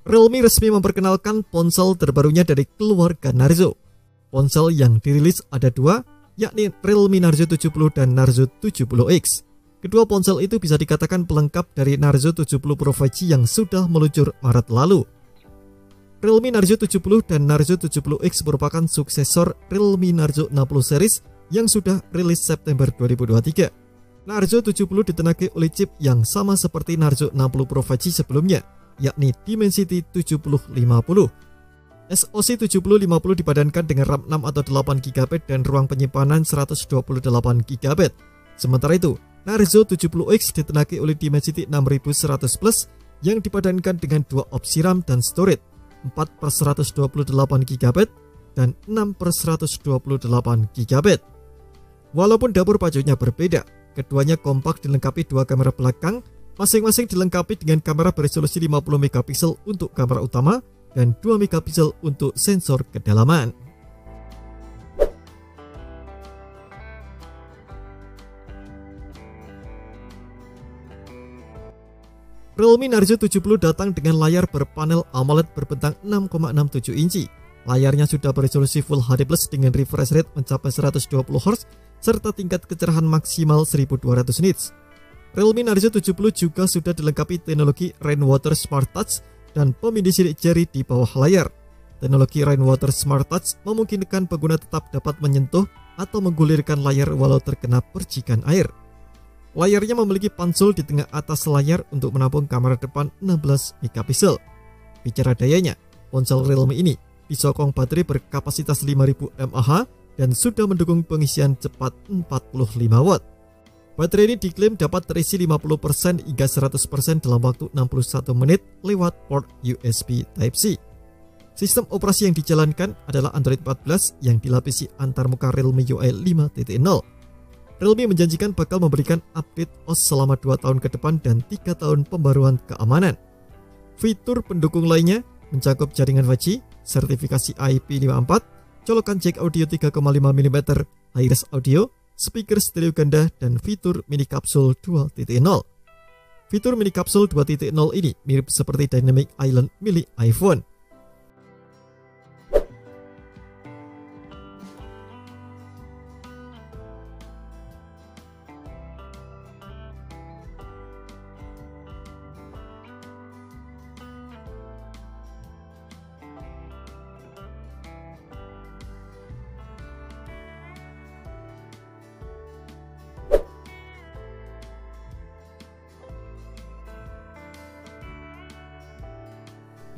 Realme resmi memperkenalkan ponsel terbarunya dari keluarga Narzo. Ponsel yang dirilis ada dua, yakni Realme Narzo 70 dan Narzo 70X. Kedua ponsel itu bisa dikatakan pelengkap dari Narzo 70 Pro 5G yang sudah meluncur Maret lalu. Realme Narzo 70 dan Narzo 70X merupakan suksesor Realme Narzo 60 series yang sudah rilis September 2023. Narzo 70 ditenagai oleh chip yang sama seperti Narzo 60 Pro 5G sebelumnya, yakni Dimensity 7050. SoC 7050 dipadankan dengan RAM 6 atau 8 GB dan ruang penyimpanan 128 GB. Sementara itu, Narzo 70X ditenagai oleh Dimensity 6100 Plus yang dipadankan dengan dua opsi RAM dan storage 4/128 GB dan 6/128 GB. Walaupun dapur pacunya berbeda, keduanya kompak dilengkapi dua kamera belakang, masing-masing dilengkapi dengan kamera beresolusi 50 MP untuk kamera utama dan 2 MP untuk sensor kedalaman. Realme Narzo 70 datang dengan layar berpanel AMOLED berbentang 6,67 inci. Layarnya sudah beresolusi Full HD Plus dengan refresh rate mencapai 120 Hz serta tingkat kecerahan maksimal 1200 nits. Realme Narzo 70 juga sudah dilengkapi teknologi Rainwater Smart Touch dan pemindai sidik jari di bawah layar. Teknologi Rainwater Smart Touch memungkinkan pengguna tetap dapat menyentuh atau menggulirkan layar walau terkena percikan air. Layarnya memiliki pansel di tengah atas layar untuk menampung kamera depan 16 MP. Bicara dayanya, ponsel Realme ini disokong baterai berkapasitas 5000 mAh dan sudah mendukung pengisian cepat 45 Watt. Baterai ini diklaim dapat terisi 50% hingga 100% dalam waktu 61 menit lewat port USB Type-C. Sistem operasi yang dijalankan adalah Android 14 yang dilapisi antarmuka Realme UI 5.0. Realme menjanjikan bakal memberikan update OS selama 2 tahun ke depan dan 3 tahun pembaruan keamanan. Fitur pendukung lainnya mencakup jaringan 5G, sertifikasi IP54, colokan jack audio 3,5 mm, high-res audio, speaker stereo ganda, dan fitur mini kapsul 2.0. Fitur mini kapsul 2.0 ini mirip seperti Dynamic Island milik iPhone.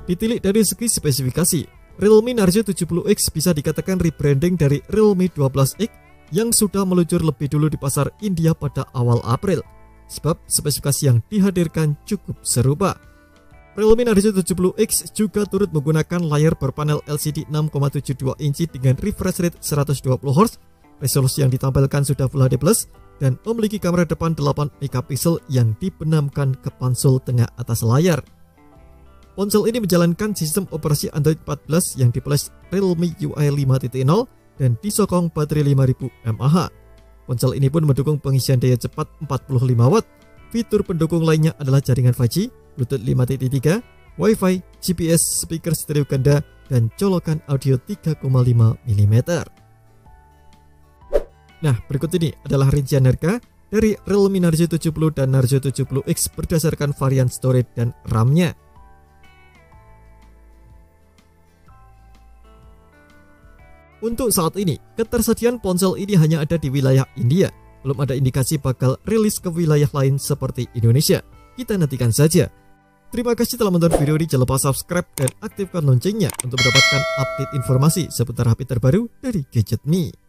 Ditilik dari segi spesifikasi, Realme Narzo 70X bisa dikatakan rebranding dari Realme 12X yang sudah meluncur lebih dulu di pasar India pada awal April, sebab spesifikasi yang dihadirkan cukup serupa. Realme Narzo 70X juga turut menggunakan layar berpanel LCD 6,72 inci dengan refresh rate 120 Hz, resolusi yang ditampilkan sudah Full HD+, dan memiliki kamera depan 8 MP yang dibenamkan ke pansel tengah atas layar. Ponsel ini menjalankan sistem operasi Android 14 yang dipoles Realme UI 5.0 dan disokong baterai 5000 mAh. Ponsel ini pun mendukung pengisian daya cepat 45 Watt. Fitur pendukung lainnya adalah jaringan 5G, Bluetooth 5.3, Wi-Fi, GPS, speaker stereo ganda, dan colokan audio 3,5 mm. Nah, berikut ini adalah rincian harga dari Realme Narzo 70 dan Narzo 70X berdasarkan varian storage dan RAM-nya. Untuk saat ini, ketersediaan ponsel ini hanya ada di wilayah India. Belum ada indikasi bakal rilis ke wilayah lain seperti Indonesia. Kita nantikan saja. Terima kasih telah menonton video ini. Jangan lupa subscribe dan aktifkan loncengnya untuk mendapatkan update informasi seputar HP terbaru dari Gadget Me.